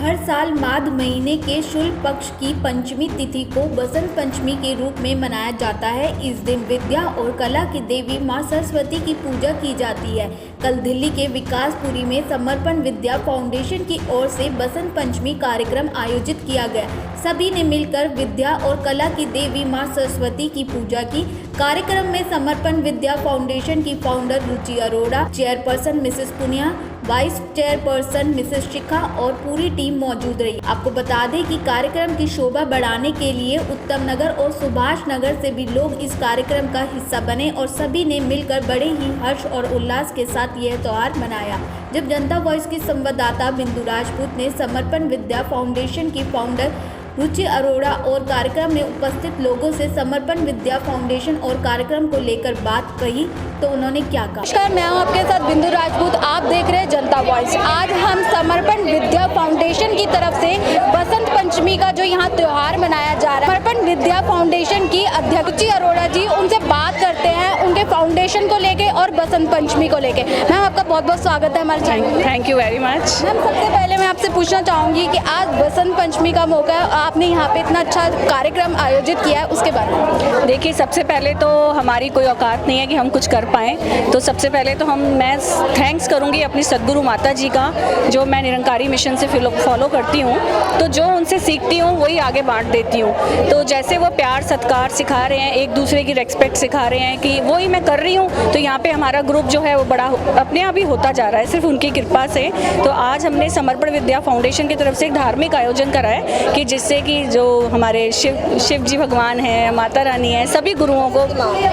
हर साल माघ महीने के शुक्ल पक्ष की पंचमी तिथि को बसंत पंचमी के रूप में मनाया जाता है। इस दिन विद्या और कला की देवी मां सरस्वती की पूजा की जाती है। कल दिल्ली के विकासपुरी में समर्पण विद्या फाउंडेशन की ओर से बसंत पंचमी कार्यक्रम आयोजित किया गया। सभी ने मिलकर विद्या और कला की देवी मां सरस्वती की पूजा की। कार्यक्रम में समर्पण विद्या फाउंडेशन की founder Ruchi Arora, chairperson Mrs Punia, vice chairperson Mrs Shikha और पूरी टीम मौजूद रही। आपको बता दें कि कार्यक्रम की शोभा बढ़ाने के लिए उत्तम नगर और सुभाष नगर से भी लोग इस कार्यक्रम का हिस्सा बने और सभी ने मिलकर बड़े ही हर्ष और उल्लास के साथ यह त्योहार मनाया। जब जनता वॉइस की संवाददाता बिंदु राजपूत ने समर्पण विद्या फाउंडेशन की फाउंडर रुचि अरोड़ा और कार्यक्रम में उपस्थित लोगों से समर्पण विद्या फाउंडेशन और कार्यक्रम को लेकर बात कही तो उन्होंने क्या कहा। नमस्कार, मैं हूं आपके साथ बिंदु राजपूत। आप देख रहे हैं जनता वॉइस। आज हम समर्पण विद्या फाउंडेशन की तरफ से बसंत पंचमी का जो यहाँ त्योहार मनाया जा रहा है, समर्पण विद्या फाउंडेशन की अध्यक्ष रुचि अरोड़ा जी, उनसे बात करते हैं उनके फाउंडेशन को लेके और बसंत पंचमी को लेके। मैम, आपका बहुत बहुत स्वागत है हमारे channel. Thank you very much. Ma'am, सबसे पहले मैं आपसे पूछना चाहूँगी कि आज बसंत पंचमी का मौका है, आपने यहाँ पे इतना अच्छा कार्यक्रम आयोजित किया है, उसके बारे में। देखिए, सबसे पहले तो हमारी कोई औकात नहीं है कि हम कुछ कर पाएँ, तो सबसे पहले तो मैं थैंक्स करूँगी अपनी सदगुरु माता जी का, जो मैं निरंकारी मिशन से फॉलो करती हूँ। तो जो उनसे सीखती हूँ वही आगे बांट देती हूँ। तो जैसे वो प्यार सत्कार सिखा रहे हैं, एक दूसरे की रेस्पेक्ट सिखा रहे हैं, कि वही मैं कर रही हूँ। तो यहाँ पे हमारा ग्रुप जो है वो बड़ा अपने आप ही होता जा रहा है, सिर्फ उनकी कृपा से। तो आज हमने समर्पण विद्या फाउंडेशन की तरफ से एक धार्मिक आयोजन करा है कि जिससे कि जो हमारे शिव जी भगवान हैं, माता रानी है, सभी गुरुओं को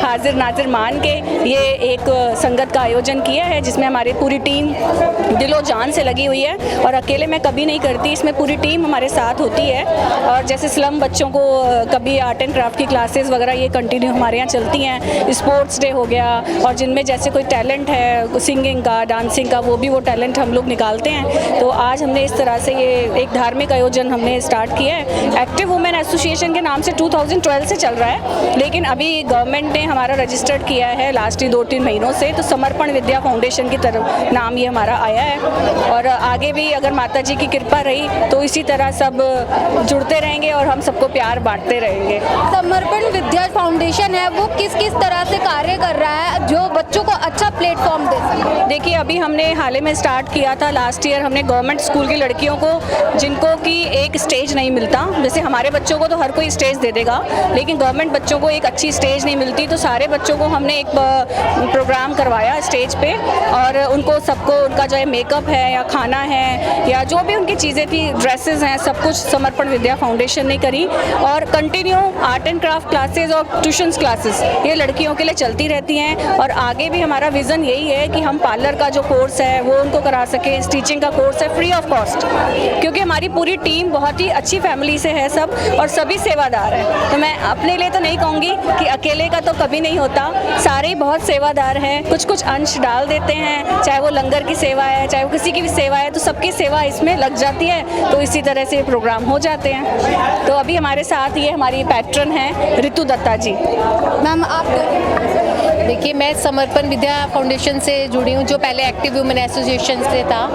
हाजिर नाजिर मान के ये एक संगत का आयोजन किया है, जिसमें हमारी पूरी टीम दिलो जान से लगी हुई है। और अकेले मैं कभी नहीं करती, इसमें पूरी टीम हमारे साथ होती है। और जैसे स्लम बच्चों को कभी आर्ट एंड क्राफ्ट की क्लासेस वगैरह ये कंटिन्यू हमारे यहाँ चलती हैं। स्पोर्ट्स डे हो गया, और जिनमें जैसे कोई टैलेंट है सिंगिंग का, डांसिंग का, वो टैलेंट हम लोग निकालते हैं। तो आज हमने इस तरह से ये एक धार्मिक आयोजन हमने स्टार्ट किया है। एक्टिव वुमेन एसोसिएशन के नाम से 2012 से चल रहा है, लेकिन अभी गवर्नमेंट ने हमारा रजिस्टर्ड किया है लास्ट 2-3 महीनों से। तो समर्पण विद्या फाउंडेशन की तरफ नाम ये हमारा आया है। और आगे भी अगर माता जी की कृपा रही तो इसी तरह सब जुड़ते रहेंगे और हम सबको प्यार बांटते रहेंगे। समर्पण विद्या फाउंडेशन है, वो किस किस तरह से कार्य कर रहा है जो बच्चों को अच्छा प्लेटफॉर्म दे सके? देखिए, अभी हमने हाल ही में स्टार्ट किया था लास्ट ईयर। हमने गवर्नमेंट स्कूल की लड़कियों को, जिनको कि एक स्टेज नहीं मिलता, जैसे हमारे बच्चों को तो हर कोई स्टेज दे देगा, लेकिन गवर्नमेंट बच्चों को एक अच्छी स्टेज नहीं मिलती, तो सारे बच्चों को हमने एक प्रोग्राम करवाया स्टेज पे। और उनको सबको उनका जो है मेकअप है या खाना है या जो भी उनकी चीज़ें थी, ड्रेसेस हैं, सब कुछ समर्पण विद्या फाउंडेशन ने करी। और continue art and craft classes और ट्यूशन्स क्लासेस ये लड़कियों के लिए चलती रहती हैं। और आगे भी हमारा विज़न यही है कि हम पार्लर का जो कोर्स है वो उनको करा सकें, स्टिचिंग का कोर्स है फ्री ऑफ कॉस्ट, क्योंकि हमारी पूरी टीम बहुत ही अच्छी फैमिली से है सब, और सभी सेवादार हैं। तो मैं अपने लिए तो नहीं कहूँगी कि अकेले का तो कभी नहीं होता, सारे ही बहुत सेवादार हैं, कुछ कुछ अंश डाल देते हैं, चाहे वो लंगर की सेवा है, चाहे वो किसी की भी सेवा है, तो सबकी सेवा इसमें लग जाती है। तो इसी तरह से प्रोग्राम हो जाते हैं। तो अभी हमारे साथ ये हमारी पैट्रन है रितु दत्ता जी। मैम, आप देखिए, मैं समर्पण विद्या फाउंडेशन से जुड़ी हूँ, जो पहले एक्टिव वुमेन एसोसिएशन से था।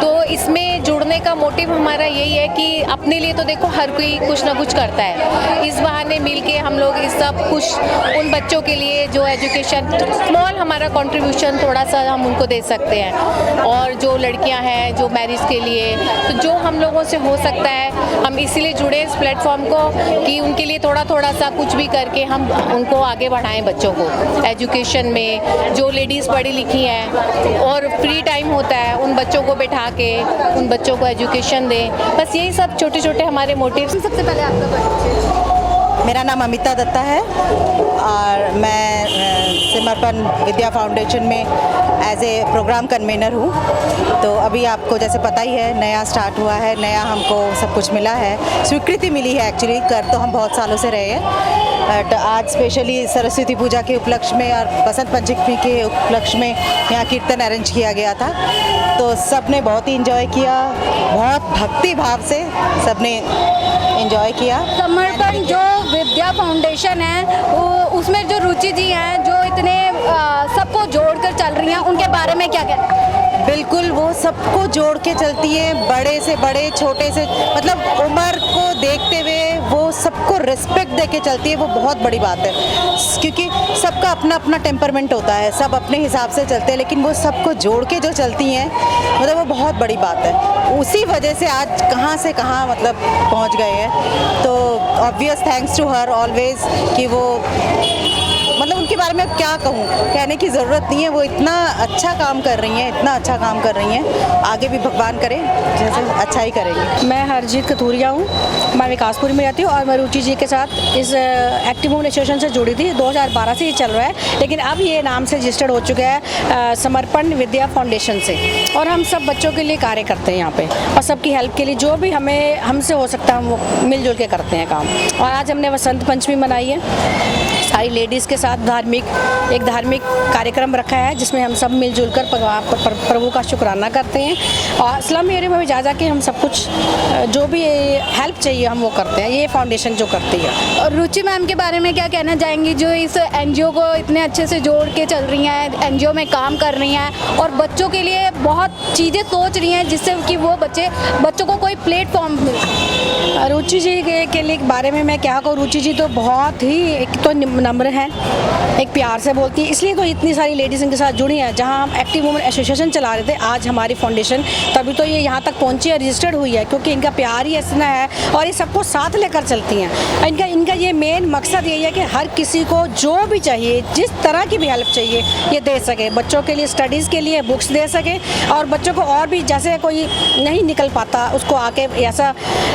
तो इसमें जुड़ने का मोटिव हमारा यही है कि अपने लिए तो देखो हर कोई कुछ ना कुछ करता है, इस बहाने मिलके हम लोग इस सब कुछ उन बच्चों के लिए जो एजुकेशन स्मॉल हमारा कंट्रीब्यूशन थोड़ा सा हम उनको दे सकते हैं। और जो लड़कियां हैं जो मैरिज के लिए, तो जो हम लोगों से हो सकता है हम इसीलिए जुड़े इस प्लेटफॉर्म को कि उनके लिए थोड़ा थोड़ा सा कुछ भी करके हम उनको आगे बढ़ाएं, बच्चों को एजुकेशन में। जो लेडीज़ पढ़ी लिखी हैं और फ्री टाइम होता है, उन बच्चों को बैठा के उन बच्चों को एजुकेशन दें। बस यही सब छोटे छोटे हमारे मोटिव। सबसे पहले आपका मेरा नाम अमिता दत्ता है और मैं समर्पण विद्या फाउंडेशन में एज ए प्रोग्राम कन्वीनर हूँ। तो अभी आपको जैसे पता ही है, नया स्टार्ट हुआ है, नया हमको सब कुछ मिला है, स्वीकृति मिली है। एक्चुअली कर तो हम बहुत सालों से रहे हैं, बट आज स्पेशली सरस्वती पूजा के उपलक्ष्य में और बसंत पंचमी के उपलक्ष्य में यहाँ कीर्तन अरेंज किया गया था। तो सब ने बहुत ही इंजॉय किया, बहुत भक्ति भाव से सब ने इंजॉय किया। समर्पण जो विद्या फाउंडेशन है, वो उसमें जो रुचि जी हैं, जो इतने सबको जोड़कर चल रही हैं, उनके बारे में क्या कहना है? बिल्कुल वो सबको जोड़ के चलती है, बड़े से बड़े, छोटे से, मतलब उम्र को देखते हुए वो सबको रिस्पेक्ट दे के चलती है। वो बहुत बड़ी बात है, क्योंकि सबका अपना अपना टेम्परमेंट होता है, सब अपने हिसाब से चलते हैं, लेकिन वो सबको जोड़ के जो चलती हैं, मतलब वो बहुत बड़ी बात है। उसी वजह से आज कहाँ से कहाँ मतलब पहुँच गए हैं। तो obvious thanks to her always कि वो, मतलब उनके बारे में अब क्या कहूँ, कहने की ज़रूरत नहीं है। वो इतना अच्छा काम कर रही हैं, इतना अच्छा काम कर रही हैं। आगे भी भगवान करे जैसे अच्छा ही करेंगे। मैं हरजीत कथूरिया हूँ, मैं विकासपुरी में रहती हूँ और मैं रुचि जी के साथ इस एक्टिव वुमेन एसोसिएशन से जुड़ी थी। 2012 से ये चल रहा है, लेकिन अब ये नाम से रजिस्टर्ड हो चुका है समर्पण विद्या फाउंडेशन से। और हम सब बच्चों के लिए कार्य करते हैं यहाँ पे, और सबकी हेल्प के लिए जो भी हमसे हो सकता है हम वो मिलजुल के करते हैं काम। और आज हमने वसंत पंचमी मनाई है सारी लेडीज़ के साथ। एक धार्मिक कार्यक्रम रखा है जिसमें हम सब मिलजुल कर प्रभु का शुक्राना करते हैं, और स्लम एरिया में भी जा के हम सब कुछ जो भी हेल्प चाहिए हम वो करते हैं। ये फाउंडेशन जो करती है। और रुचि मैम के बारे में क्या कहना चाहेंगी, जो इस एनजीओ को इतने अच्छे से जोड़ के चल रही हैं, एनजीओ में काम कर रही हैं और बच्चों के लिए बहुत चीज़ें सोच रही हैं जिससे कि वो बच्चों को कोई प्लेटफॉर्म मिले। रुचि जी के लिए बारे में मैं क्या कहूँ, रुचि जी तो बहुत ही एक तो नम्र है, एक प्यार से बोलती है, इसलिए तो इतनी सारी लेडीज़ इनके साथ जुड़ी हैं। जहाँ हम एक्टिव वुमेन एसोसिएशन चला रहे थे, आज हमारी फाउंडेशन तभी तो ये यहाँ तक पहुँची है, रजिस्टर्ड हुई है, क्योंकि इनका प्यार ही ऐसा है और ये सबको साथ लेकर चलती हैं। इनका ये मेन मकसद यही है कि हर किसी को जो भी चाहिए, जिस तरह की भी हेल्प चाहिए ये दे सके। बच्चों के लिए स्टडीज़ के लिए बुक्स दे सके, और बच्चों को और भी जैसे कोई नहीं निकल पाता उसको आके ऐसा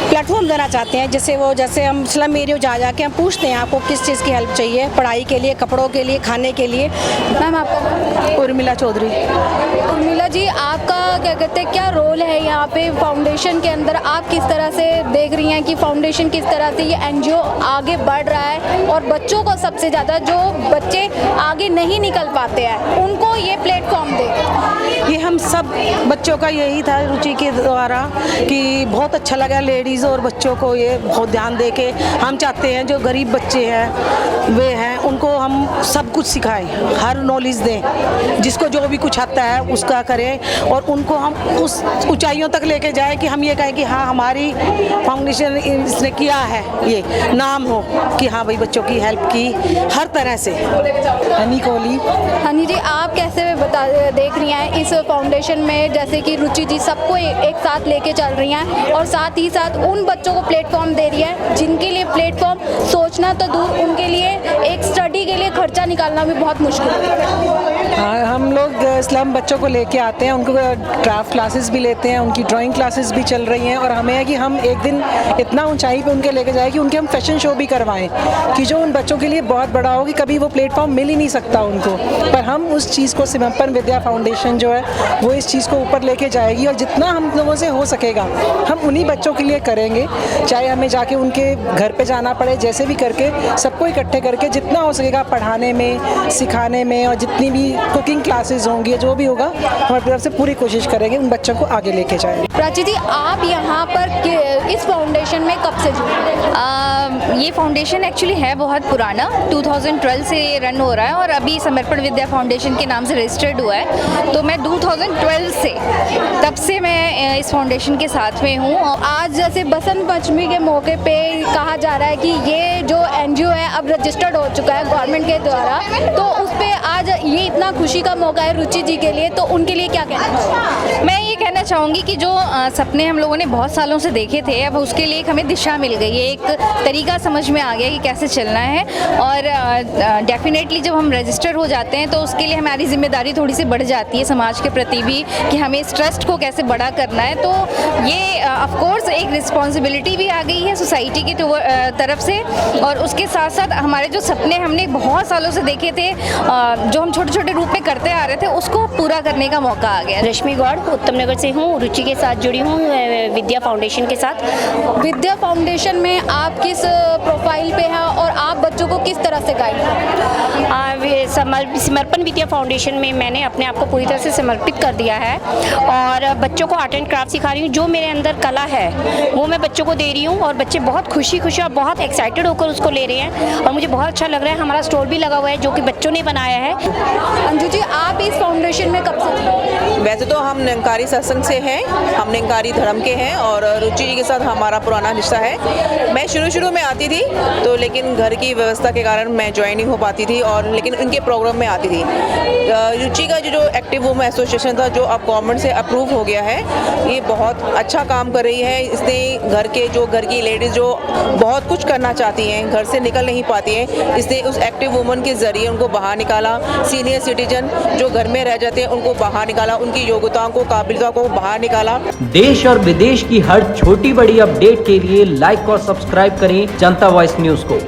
प्लेटफॉर्म देना चाहते हैं, जैसे हम स्लम एरिया जा के हम पूछते हैं आपको किस चीज़ की हेल्प चाहिए, पढ़ाई के लिए, कपड़ों के लिए, खाने के लिए। मैम आपका? उर्मिला चौधरी। उर्मिला जी, आपका क्या कहते हैं, क्या रोल है यहाँ पे फाउंडेशन के अंदर? आप किस तरह से देख रही हैं कि फाउंडेशन किस तरह से ये एनजीओ आगे बढ़ रहा है, और बच्चों को सबसे ज़्यादा जो बच्चे आगे नहीं निकल पाते हैं उनको ये प्लेटफॉर्म दे? ये हम सब बच्चों का यही था रुचि के द्वारा कि बहुत अच्छा लगा लेडीज़ और बच्चों को ये बहुत ध्यान दे के। हम चाहते हैं जो गरीब बच्चे हैं वे हैं उनको हम सब कुछ सिखाएं, हर नॉलेज दें, जिसको जो भी कुछ आता है उसका करें, और उनको हम उस ऊंचाइयों तक लेके जाएं कि हम ये कहें कि हाँ हमारी फाउंडेशन इसने किया है, ये नाम हो कि हाँ भाई बच्चों की हेल्प की हर तरह से। हनी कोहली। हनी जी, आप कैसे देख रही हैं इस फाउंडेशन में, जैसे कि रुचि जी सबको एक साथ लेके चल रही हैं और साथ ही साथ उन बच्चों को प्लेटफॉर्म दे रही है जिनके लिए प्लेटफॉर्म सोचना तो दूर, उनके लिए एक स्टडी के लिए खर्चा निकालना भी बहुत मुश्किल है। हाँ, हम लोग स्लम बच्चों को लेके आते हैं, उनको क्राफ्ट क्लासेस भी लेते हैं, उनकी ड्राइंग क्लासेस भी चल रही हैं, और हमें है कि हम एक दिन इतना ऊंचाई पे उनके लेके जाए कि उनके हम फैशन शो भी करवाएं, कि जो उन बच्चों के लिए बहुत बड़ा हो कि कभी वो प्लेटफॉर्म मिल ही नहीं सकता उनको, पर हम उस चीज़ को समर्पण विद्या फाउंडेशन जो है वो इस चीज़ को ऊपर लेके जाएगी, और जितना हम लोगों से हो सकेगा हम उन्हीं बच्चों के लिए करेंगे, चाहे हमें जाके उनके घर पे जाना पड़े, जैसे भी करके सबको इकट्ठे करके जितना हो सकेगा पढ़ाने में, सिखाने में, और जितनी भी कुकिंग क्लासेस होंगी, जो भी होगा हमारी तरफ से पूरी कोशिश करेंगे उन बच्चों को आगे लेके जाएं। प्राची जी, आप यहाँ पर इस फाउंडेशन में कब से जुड़े? ये फाउंडेशन एक्चुअली है बहुत पुराना, 2012 से ये रन हो रहा है, और अभी समर्पण विद्या फाउंडेशन के नाम से रजिस्टर्ड हुआ है। तो मैं 2012 से तब से मैं इस फाउंडेशन के साथ में हूँ। आज जैसे बसंत पंचमी के मौके पे कहा जा रहा है कि ये जो एनजीओ है अब रजिस्टर्ड हो चुका है गवर्नमेंट के द्वारा, तो उस पे आज ये इतना खुशी का मौका है रुचि जी के लिए, तो उनके लिए क्या कहना चाहिए? मैं ये कहना चाहूँगी कि जो सपने हम लोगों ने बहुत सालों से देखे थे, अब उसके लिए एक हमें दिशा मिल गई है, एक तरीका समझ में आ गया कि कैसे चलना है। और डेफिनेटली जब हम रजिस्टर हो जाते हैं तो उसके लिए हमारी जिम्मेदारी थोड़ी सी बढ़ जाती है समाज के प्रति भी, कि हमें इस ट्रस्ट को कैसे बड़ा करना है। तो ये ऑफ कोर्स एक रिस्पॉन्सिबिलिटी भी आ गई है सोसाइटी की तरफ से, और उसके साथ साथ हमारे जो सपने हमने बहुत सालों से देखे थे, जो हम छोटे छोटे रूप में करते आ रहे थे, उसको पूरा करने का मौका आ गया। रश्मि गौड़ उत्तम नगर से हूँ, रुचि के साथ जुड़ी हूँ विद्या फाउंडेशन के साथ। विद्या फाउंडेशन में आप किस प्रोफाइल पे हैं और आप बच्चों को किस तरह से गाइड समर्पण विद्या फाउंडेशन में मैंने अपने आप को पूरी तरह से समर्पित कर दिया है और बच्चों को आर्ट एंड क्राफ्ट सिखा रही हूँ। जो मेरे अंदर कला है वो मैं बच्चों को दे रही हूँ और बच्चे बहुत खुशी और बहुत एक्साइटेड होकर उसको ले रहे हैं और मुझे बहुत अच्छा लग रहा है। हमारा स्टॉल भी लगा हुआ है जो कि बच्चों ने बनाया है। अंजू जी, आप इस फाउंडेशन में कब से? वैसे तो हम निरंकारी सत्संग से हैं, हम निरंकारी धर्म के हैं और रुचि जी के साथ हमारा पुराना रिश्ता है। मैं शुरू में आती थी तो लेकिन घर की व्यवस्था के कारण मैं ज्वाइन नहीं हो पाती थी और लेकिन उनके प्रोग्राम में आती थी। रुचि का जो एक्टिव वुमेन एसोसिएशन था जो अब गवर्नमेंट से अप्रूव हो गया है, ये बहुत अच्छा काम कर रही है। इसने घर की लेडीज़ जो बहुत कुछ करना चाहती हैं, घर से निकल नहीं पाती हैं, इसने उस एक्टिव वुमन के ज़रिए उनको बाहर निकाला। सीनियर सिटीजन जो घर में रह जाते हैं उनको बाहर निकाला, उनकी योग्यताओं को, काबिलियतों को बाहर निकाला। देश और विदेश की हर छोटी बड़ी अपडेट के लिए लाइक और सब्सक्राइब करें जनता वॉइस न्यूज़ को।